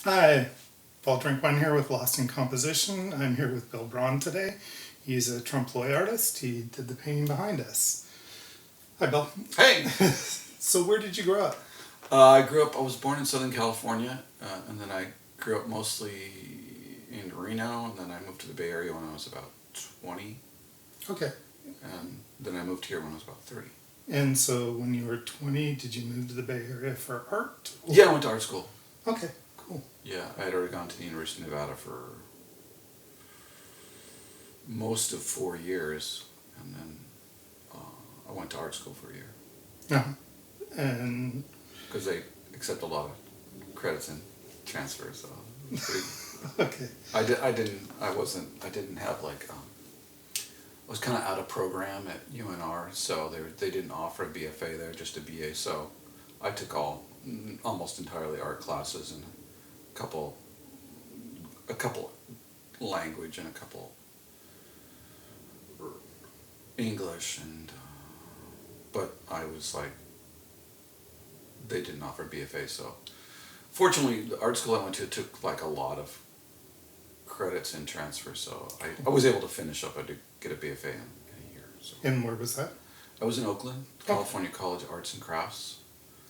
Hi, Paul Drinkwine here with Lost in Composition. I'm here with Bill Braun today. He's a trompe-l'œil artist. He did the painting behind us. Hi, Bill. Hey! So where did you grow up? I was born in Southern California, and then I grew up mostly in Reno, and then I moved to the Bay Area when I was about 20, Okay. and then I moved here when I was about 30. And so when you were 20, did you move to the Bay Area for art? Yeah, I went to art school. Okay, cool. Yeah, I had already gone to the University of Nevada for most of 4 years, and then I went to art school for a year. Uh-huh. And Because they accept a lot of credits and transfers, so it was pretty. okay. I didn't have like, I was kind of out of program at UNR, so they didn't offer a BFA there, just a BA, so I took almost entirely art classes and a couple language and a couple English, and but I was like, they didn't offer BFA, so fortunately the art school I went to took like a lot of credits and transfer, so I was able to finish up. I did get a BFA in a year. So And where was that? I was in Oakland, California College of Arts and Crafts,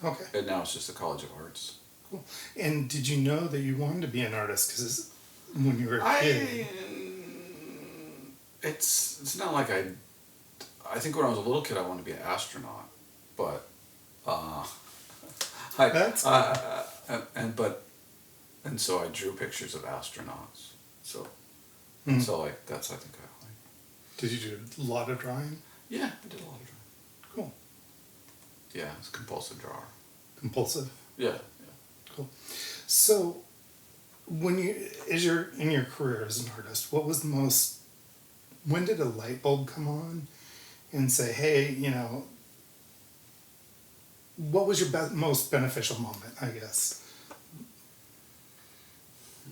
Okay, and now it's just the College of Arts. cool. And did you know that you wanted to be an artist? Because when you were a kid... It's not like I think when I was a little kid I wanted to be an astronaut, but That's cool. and so I drew pictures of astronauts. So Hmm. so like that's I think I like. Did you do a lot of drawing? Yeah, I did a lot of drawing. Cool. Yeah, I was a compulsive drawer. Compulsive? Yeah, yeah. Cool. So, when you, as you're in your career as an artist, what was the most, when did a light bulb come on and say, hey, what was your most beneficial moment, I guess?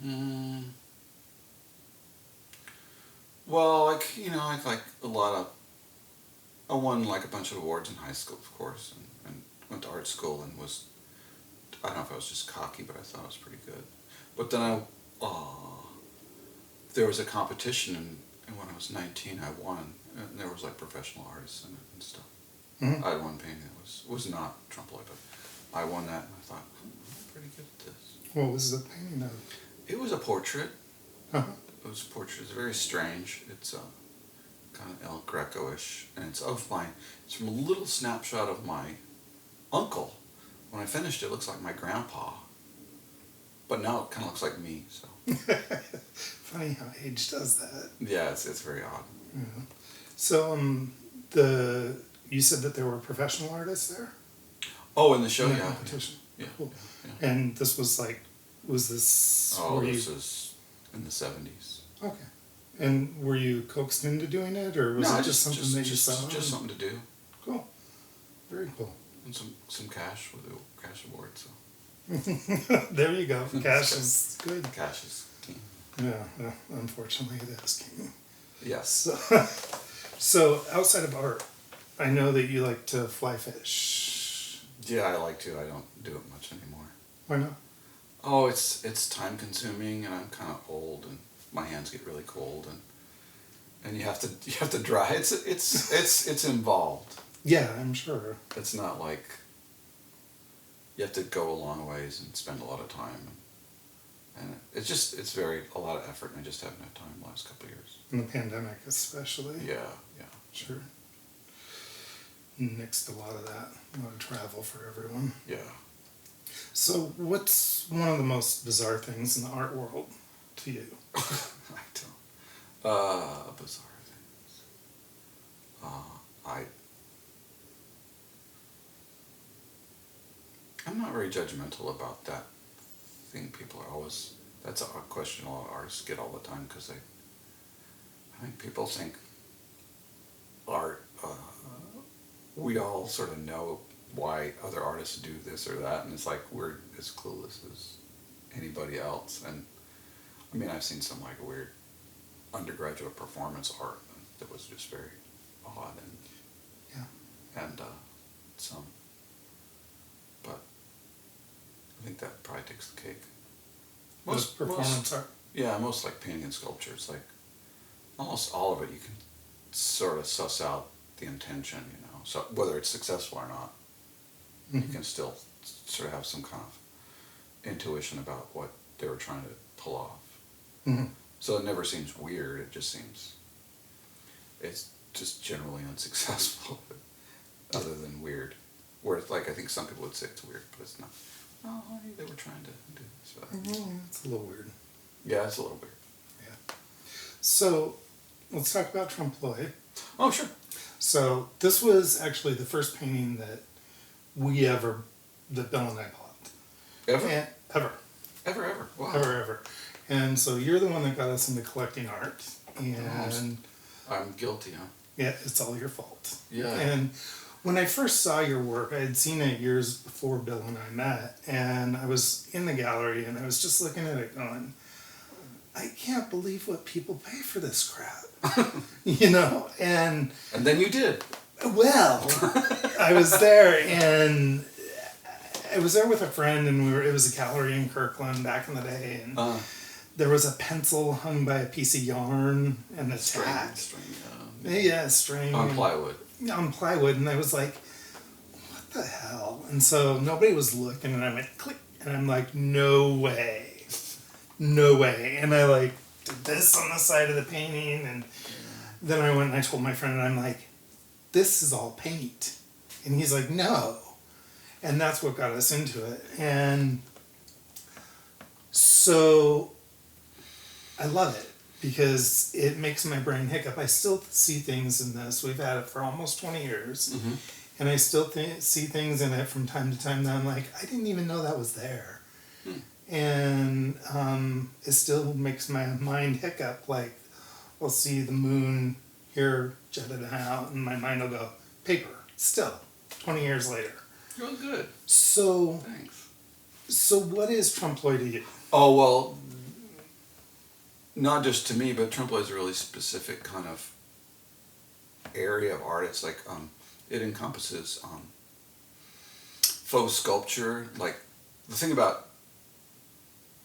Mm, well, like like a lot of I won like a bunch of awards in high school, of course, and went to art school and was I don't know if I was just cocky, but I thought I was pretty good. But then there was a competition, and when I was 19, I won, and there was like professional artists in it and stuff. Hmm. I had one painting that was not trompe-l'œil, but I won that, and I thought, I'm pretty good at this. What was the painting of? It was a portrait. Uh-huh. It was a portrait. It's very strange. It's kind of El Greco-ish, and it's from a little snapshot of my uncle. When I finished it, it looks like my grandpa, but now it kind of looks like me. So Funny how age does that. yeah, it's very odd. Yeah. So, you said that there were professional artists there Oh, in the show, in the yeah, competition? yeah, Cool. yeah. And this was like, was this, Oh, were you... this is in the 70s. Okay. And were you coaxed into doing it, or was No, it just something that you saw? just something to do, Cool. Very cool. and some cash with a cash award. So There you go. Cash is good. cash is king. Yeah, unfortunately it is king. Yes. So, so outside of art, I know that you like to fly fish. Yeah, I like to. I don't do it much anymore. Why not? Oh, it's time consuming, and I'm kind of old, and my hands get really cold, and you have to dry. It's involved. Yeah, I'm sure. It's not like you have to go a long ways and spend a lot of time, and it's very a lot of effort, and I just haven't had time the last couple of years. In the pandemic, especially. Yeah, yeah. Sure. Nixed a lot of that. A lot of travel for everyone. Yeah. So, what's one of the most bizarre things in the art world to you? I don't. Bizarre things. I. I'm not very judgmental about that thing. People are always. That's a question a lot of artists get all the time because I think people think art. We all sort of know why other artists do this or that, and it's like we're as clueless as anybody else. And I mean, I've seen some like weird undergraduate performance art that was just very odd and some, but I think that probably takes the cake. performance art. Yeah, most like painting and sculpture. It's like almost all of it. You can sort of suss out the intention, you know. So whether it's successful or not, you can still sort of have some kind of intuition about what they were trying to pull off. So it never seems weird. It just seems it's just generally unsuccessful, other than weird. Where it's like I think some people would say it's weird, but it's not. Oh, honey, they were trying to do this. It's a little weird. Yeah, it's a little weird. Yeah. So let's talk about trompe-l'œil. Oh, sure. So this was actually the first painting that that Bill and I bought. Ever? Ever. Wow. Ever. And so you're the one that got us into collecting art. And I'm guilty, huh? yeah, it's all your fault. Yeah. And when I first saw your work, I had seen it years before Bill and I met, and I was in the gallery and I was just looking at it going, I can't believe what people pay for this crap. You know, and then you did. Well, I was there, and I was there with a friend, and it was a gallery in Kirkland back in the day, and there was a pencil hung by a piece of yarn and a tack. String. On plywood. On plywood, and I was like, what the hell? And so nobody was looking, and I went click, and I'm like, no way. And I like did this on the side of the painting, and then I went and I told my friend, and I'm like, this is all paint. And he's like, no. And that's what got us into it. And so I love it because it makes my brain hiccup. I still see things in this. We've had it for almost 20 years. And I still see things in it from time to time that I'm like, I didn't even know that was there. And it still makes my mind hiccup. Like, I'll see the moon here jutted out, and my mind will go, paper, still, 20 years later. Oh, good. So, thanks. So what is trompe-l'œil to you? Oh, well, not just to me, but trompe-l'œil is a really specific kind of area of art. It's like, it encompasses faux sculpture. Like, the thing about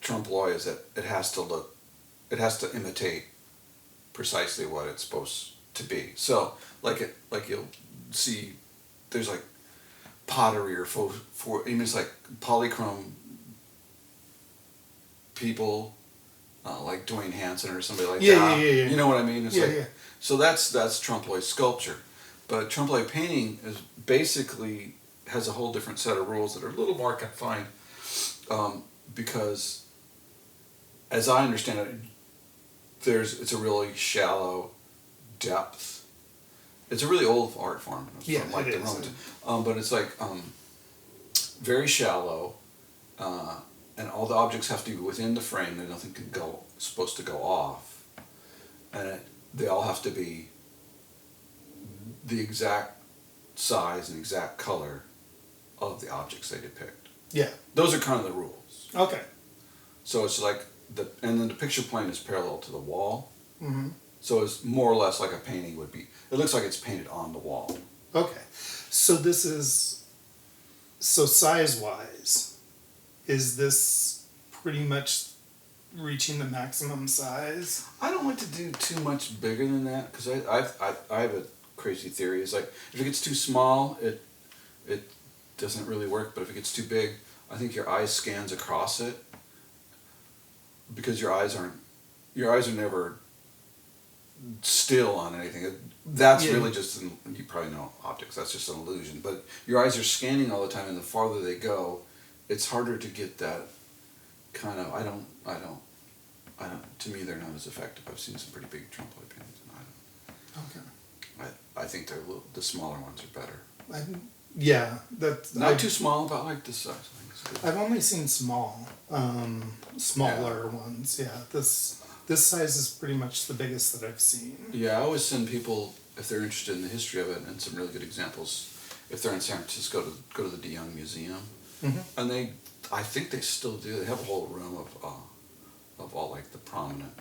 trompe-l'œil is that it has to imitate precisely what it's supposed to be. So, like you'll see, there's like pottery or even it's like polychrome people, like Dwayne Hansen or somebody like that. Yeah. You know what I mean? It's yeah. So that's trompe-l'œil sculpture, but trompe-l'œil painting is basically has a whole different set of rules that are a little more confined, because, as I understand it, it's a really shallow depth. It's a really old art form. Yeah, like it the is. Romans. But it's like very shallow, and all the objects have to be within the frame. And nothing supposed to go off, and they all have to be the exact size and exact color of the objects they depict. Yeah. Those are kind of the rules. Okay. So it's like and then the picture plane is parallel to the wall. Mm-hmm. So it's more or less like a painting would be. It looks like it's painted on the wall. Okay. So size-wise, is this pretty much reaching the maximum size? I don't like to do too much bigger than that because I have a crazy theory. It's like if it gets too small, it doesn't really work. But if it gets too big, I think your eye scans across it because your eyes are never still on anything. That's really just you probably know optics. That's just an illusion. But your eyes are scanning all the time, and the farther they go, it's harder to get that kind of. I don't. To me, they're not as effective. I've seen some pretty big trompe-l'œil paintings, and I don't. Okay. I think the smaller ones are better. Yeah, that's not too small, but I like this size. I've only seen smaller ones. Yeah, this size is pretty much the biggest that I've seen. Yeah, I always send people, if they're interested in the history of it, and some really good examples, if they're in San Francisco, to go to the de Young Museum, and I think they still do. They have a whole room of all like the prominent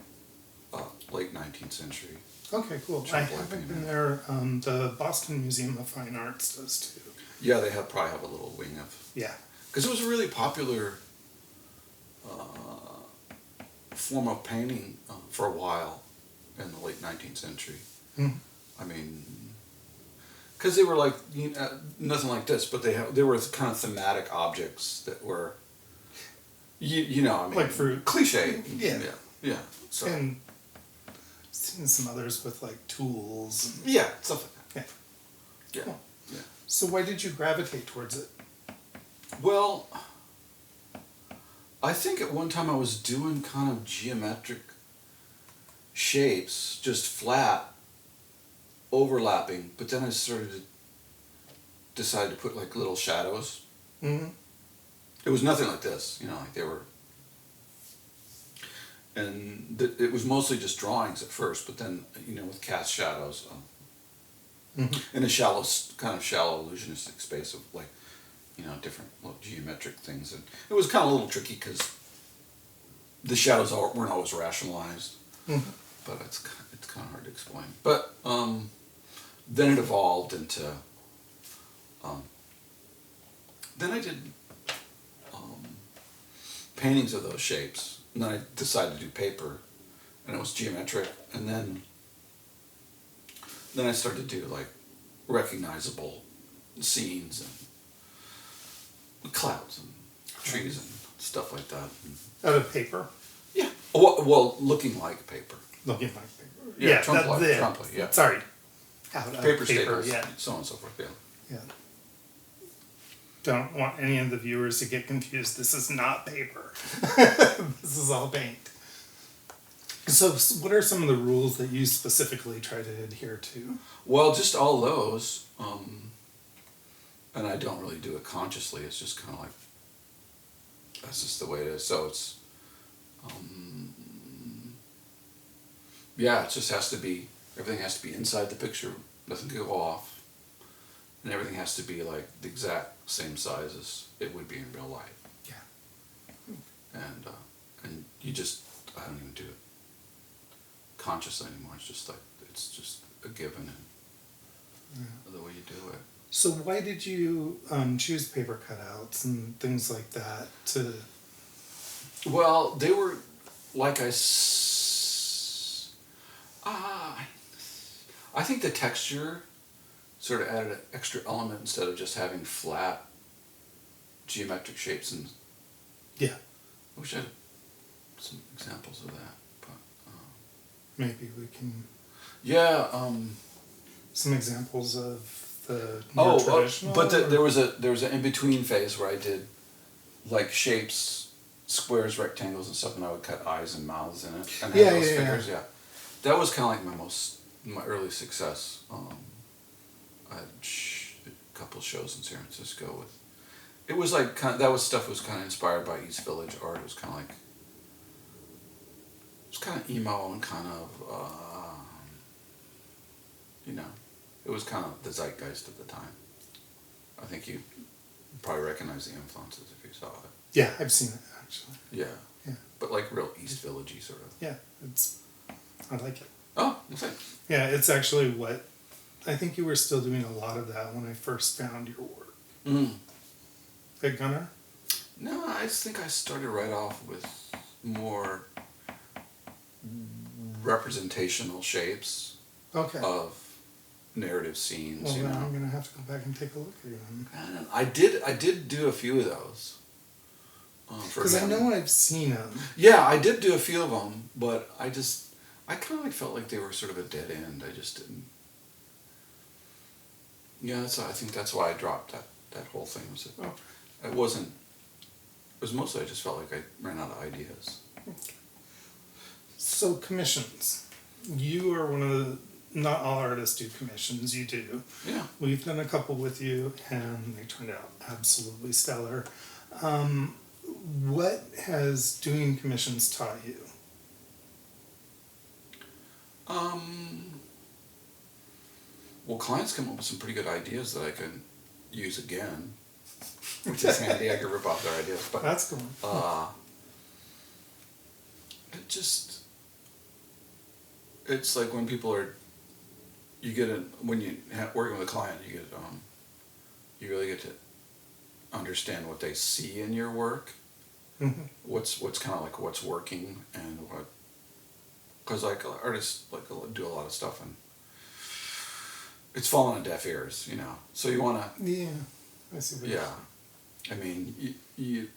late 19th century. Okay, cool. I haven't been there. The Boston Museum of Fine Arts does too. Yeah, they probably have a little wing of. Yeah. Because it was a really popular form of painting for a while in the late 19th century. Mm. I mean, because they were like nothing like this, but they were kind of thematic objects that were, I mean, Like fruit. cliche. Yeah. Yeah. So And I've seen some others with like tools. yeah, stuff like that. Yeah. Yeah. Cool. Yeah. So why did you gravitate towards it? Well, I think at one time I was doing kind of geometric shapes, just flat, overlapping, but then I decided to put like little shadows. Mm-hmm. It was nothing like this, like they were, and it was mostly just drawings at first, but then, with cast shadows, Mm-hmm. in a kind of shallow illusionistic space of like, different little geometric things, and it was kind of a little tricky because the shadows weren't always rationalized, Mm-hmm. but it's kind of hard to explain. But then it evolved into. Then I did paintings of those shapes, and then I decided to do paper, and it was geometric, and then I started to do like recognizable scenes and clouds and trees and stuff like that. Out of paper. Yeah. Well, looking like paper. Looking like paper. Yeah, trompe-l'œil, yeah. Sorry. Out of Paper paper, staples, yeah. so on and so forth, yeah. Yeah. Don't want any of the viewers to get confused. This is not paper. This is all paint. So what are some of the rules that you specifically try to adhere to? Well, just all those, and I don't really do it consciously. It's just kind of like, that's just the way it is. So it's, it just has to be, everything has to be inside the picture. Nothing can go off. And everything has to be like the exact same size as it would be in real life. Yeah. And you just, I don't even do it consciously anymore. It's just a given and the way you do it. So why did you choose paper cutouts and things like that to... Well, they were, like I think the texture sort of added an extra element instead of just having flat geometric shapes. And Yeah. I wish I had some examples of that. But Maybe we can... yeah. Some examples of the more traditional... But there was an in-between phase where I did like shapes, squares, rectangles and stuff, and I would cut eyes and mouths in it. And have those figures, yeah. That was kind of like my early success. I had a couple shows in San Francisco with. It was like stuff was kind of inspired by East Village art. It was kind of like. It was kind of emo and kind of, it was kind of the zeitgeist at the time. I think you probably recognize the influences if you saw it. Yeah, I've seen it actually. Yeah. Yeah. But like real East Village-y sort of. Yeah, I like it. Oh, thanks. Yeah, it's actually what, I think you were still doing a lot of that when I first found your work. Mm. Big Gunner? No, I just think I started right off with more representational shapes of narrative scenes. Well, then I'm going to have to go back and take a look at them. And I did do a few of those. Because I know I've seen them. Yeah, I did do a few of them, but I kind of like felt like they were sort of a dead end. I just didn't. Yeah, I think that's why I dropped that whole thing. It was mostly I just felt like I ran out of ideas. Okay. So commissions. You are one of the, not all artists do commissions, you do. Yeah. We've done a couple with you and they turned out absolutely stellar. What has doing commissions taught you? Well, clients come up with some pretty good ideas that I can use again, which is handy. I can rip off their ideas. But that's cool. It's like when people are, when you working with a client, you really get to understand what they see in your work, what's kind of like what's working and what, because like artists like do a lot of stuff and it's falling on deaf ears, you know. So you want to. Yeah, I see. What Yeah, I mean you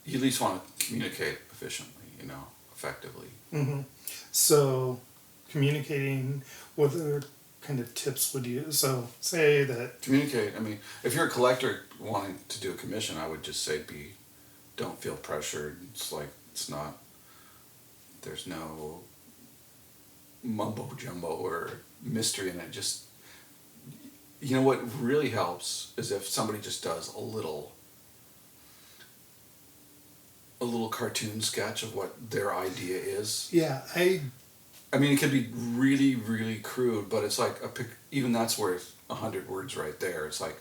at least want to communicate efficiently, you know, effectively. So, communicating. What other kind of tips would you? So, say that. Communicate. I mean, if you're a collector wanting to do a commission, I would just say don't feel pressured. It's like it's not. There's no mumbo jumbo or mystery in it. Just, you know, what really helps is if somebody just does a little cartoon sketch of what their idea is. Yeah, I mean, it could be really, really crude, but it's like even that's worth 100 words right there. It's like,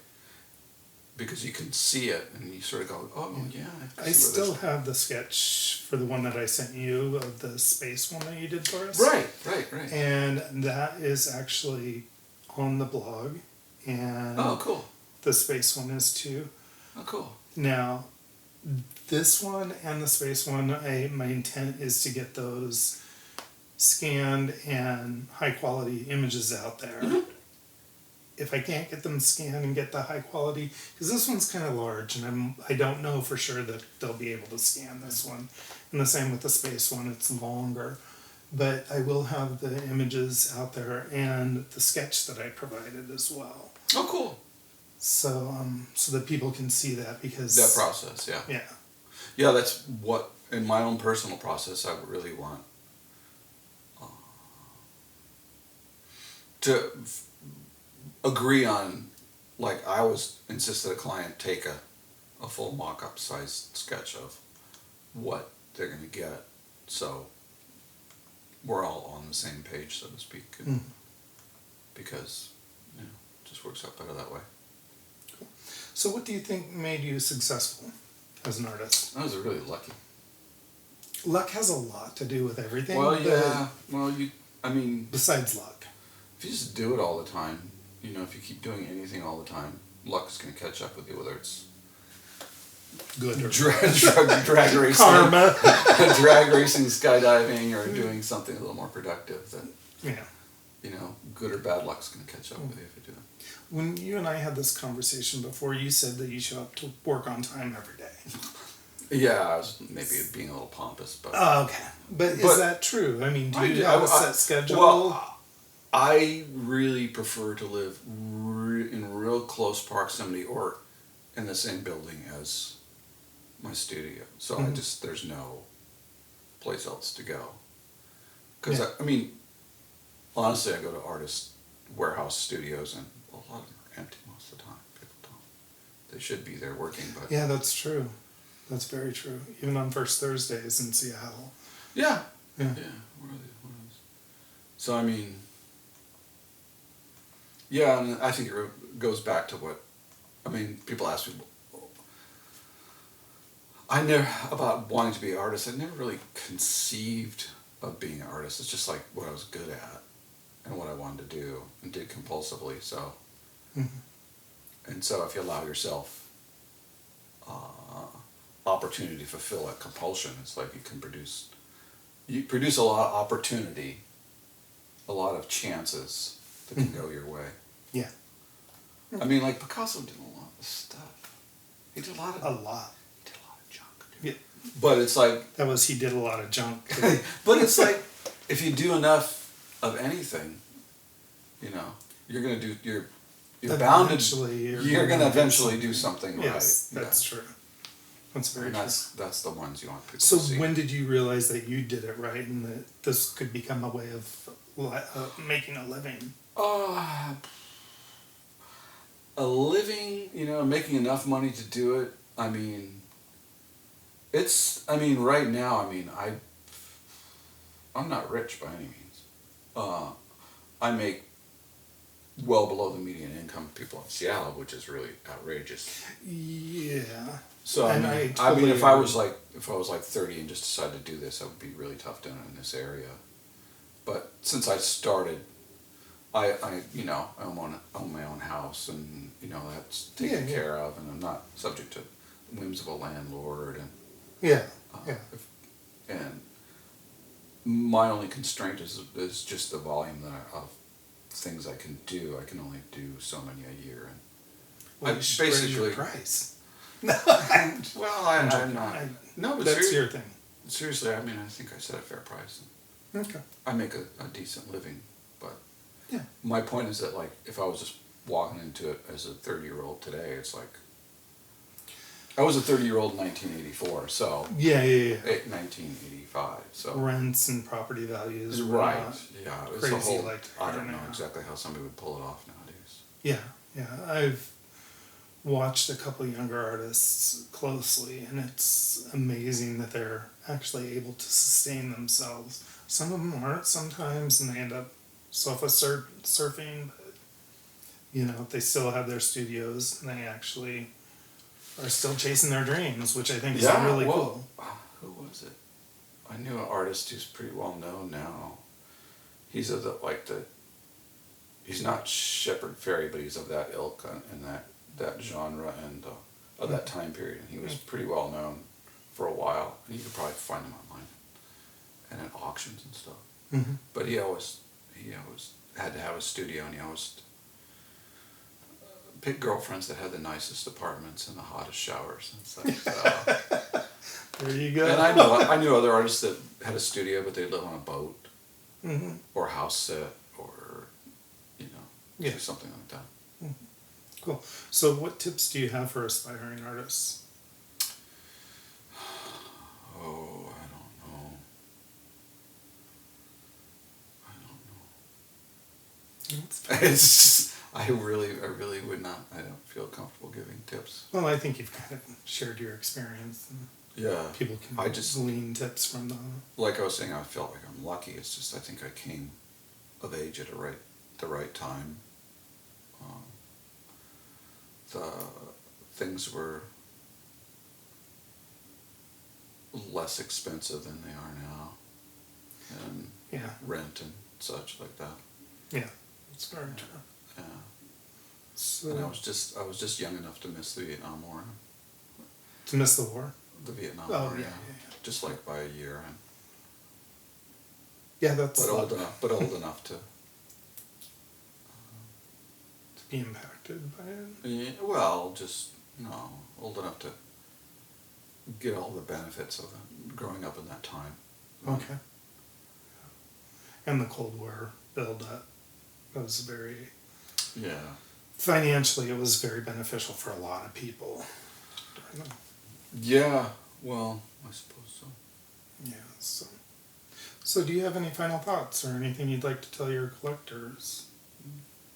because you can see it and you sort of go, oh yeah. I still have the sketch for the one that I sent you of the space one that you did for us. Right. And that is actually on the blog, and oh, cool. The space one is too. Oh, cool. Now, this one and the space one, my intent is to get those scanned and high quality images out there. If I can't get them scanned and get the high quality, because this one's kind of large, and I don't know for sure that they'll be able to scan this one. And the same with the space one; it's longer, but I will have the images out there and the sketch that I provided as well. Oh, cool. So, so that people can see that, because that process, yeah. Yeah, that's what in my own personal process I would really want to agree on. Like, I always insist that a client take a full mock-up sized sketch of what they're going to get, so we're all on the same page, so to speak, because, you know, it just works out better that way. So what do you think made you successful as an artist? I was really lucky. Luck has a lot to do with everything. Well, yeah. Well, I mean, besides luck, if you just do it all the time, you know, if you keep doing anything all the time, luck is going to catch up with you, whether it's good or drag racing, karma, drag racing, skydiving, or doing something a little more productive. That, yeah, you know, good or bad luck's going to catch up with you if you do it. When you and I had this conversation before, you said that you show up to work on time every day. Yeah, I was maybe being a little pompous, but... Oh, okay. But is that true? I mean, do you have a set schedule? Well, I really prefer to live in real close proximity or in the same building as my studio. So there's no place else to go. Because, I mean, honestly, I go to artist warehouse studios and a lot of them are empty most of the time. People don't. They should be there working, but... Yeah, that's true. That's very true. Even on first Thursdays in Seattle. Yeah. Yeah. So, I mean... Yeah, and I think it goes back to what... I mean, people ask me... about wanting to be an artist, I never really conceived of being an artist. It's just like what I was good at and what I wanted to do and did compulsively, so... And so if you allow yourself opportunity to fulfill that compulsion, it's like you produce a lot of opportunity, a lot of chances that can go your way. Yeah. I mean, like, Picasso did a lot of stuff. He did a lot of junk. Yeah. But it's like... He did a lot of junk. But it's like, if you do enough of anything, you know, you're going to do... You're bound to... You're going to eventually do something right. Yes, that's true. That's very true. That's the ones you want people to see. So when did you realize that you did it right and that this could become a way of making a living? A living, you know, making enough money to do it. I mean, right now, I'm not rich by any means. I make well below the median income people in Seattle, which is really outrageous. Yeah. So and I mean, if I was like 30 and just decided to do this, it would be really tough doing it in this area. But since I started, I own my own house, and you know that's taken care of, and I'm not subject to whims of a landlord, and Yeah. Yeah. and my only constraint is just the volume of things I can do. I can only do so many a year, and Well, I you should raise basically your price. well, I'm joking. not. No, but That's your thing. seriously, I mean, I think I set a fair price. Okay. I make a decent living, but Yeah. my point is that, like, if I was just walking into it as a 30-year-old today, it's like I was a 30-year-old in 1984, so Yeah. 1985, so Rents and property values. Were right, not yeah, it was crazy a whole. like I they are don't know now. exactly how somebody would pull it off nowadays. Yeah. I've watched a couple younger artists closely, and it's amazing that they're actually able to sustain themselves. Some of them aren't sometimes, and they end up surfing, but they still have their studios, and they actually are still chasing their dreams, which I think is really cool. Who was it? I knew an artist who's pretty well known now. He's of he's not Shepard Fairey, but he's of that ilk and that genre and of that time period. And he was pretty well known for a while. And you could probably find him online and at auctions and stuff. Mm-hmm. But he always had to have a studio, and he always picked girlfriends that had the nicest apartments and the hottest showers and such. So. There you go. And I knew other artists that had a studio, but they live on a boat Mm-hmm. or a house set or Yeah. something like that. Mm-hmm. Cool. So, what tips do you have for aspiring artists? Oh, I don't know. It's I really would not. I don't feel comfortable giving tips. Well, I think you've kind of shared your experience, and Yeah. people can glean tips from them. Like I was saying, I felt like I'm lucky. It's just I think I came of age at the right time. The things were less expensive than they are now, and rent and such like that. Yeah, that's very true. Yeah. So, And I was just young enough to miss the Vietnam War. to miss the war? The Vietnam Oh, War, yeah. just like by a year, Yeah, that's but old enough to. to be impacted by it. Yeah, well, just old enough to get all the benefits of growing up in that time. Okay. And the Cold War build-up was very... Yeah. Financially, it was very beneficial for a lot of people. Yeah. Well, I suppose so. Yeah. So do you have any final thoughts or anything you'd like to tell your collectors?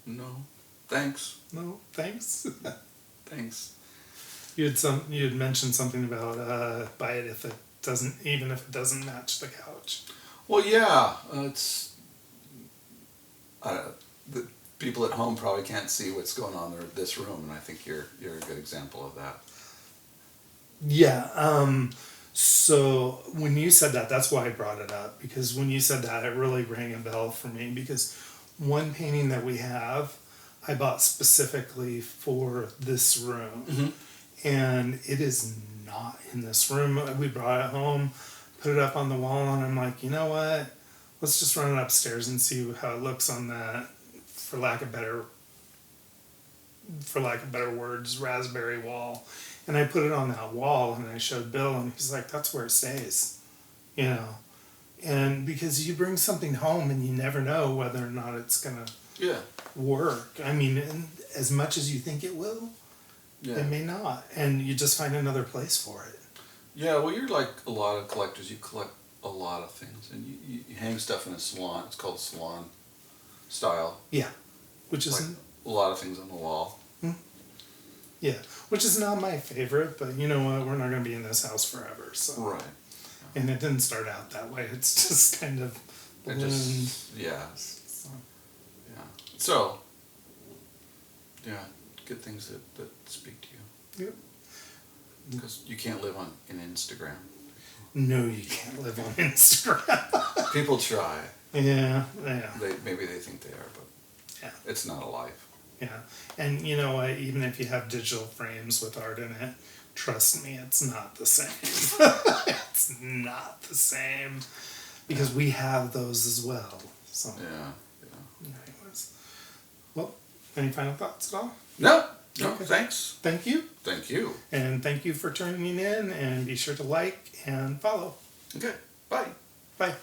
No. Thanks. No, thanks. Thanks. You had mentioned something about buy it even if it doesn't match the couch. Well, yeah. It's the people at home probably can't see what's going on in this room, and I think you're a good example of that. Yeah. So when you said that, that's why I brought it up, because when you said that, it really rang a bell for me, because one painting that we have, I bought specifically for this room. Mm-hmm. And it is not in this room. We brought it home, put it up on the wall, and I'm like, you know what? Let's just run it upstairs and see how it looks on that, for lack of better words, raspberry wall. And I put it on that wall, and I showed Bill, and he's like, that's where it stays. And because you bring something home and you never know whether or not it's going to work. I mean, as much as you think it will, it may not. And you just find another place for it. Yeah, well, you're like a lot of collectors. You collect a lot of things, and you hang stuff in a salon. It's called salon style. Yeah. Which is... Like a lot of things on the wall. Yeah, which is not my favorite, but you know what? We're not going to be in this house forever, so... Right. And it didn't start out that way. It's just kind of ballooned. So, get things that speak to you. Yep. Because you can't live in Instagram. No, you can't live on Instagram. People try. Yeah. Maybe they think they are, but it's not a life. Yeah. And you know what? Even if you have digital frames with art in it, trust me, it's not the same. It's not the same. Because we have those as well. So, Yeah. anyways. Well, any final thoughts at all? No, Okay. thanks. Thank you. Thank you. And thank you for tuning in, and be sure to like and follow. Okay, bye. Bye.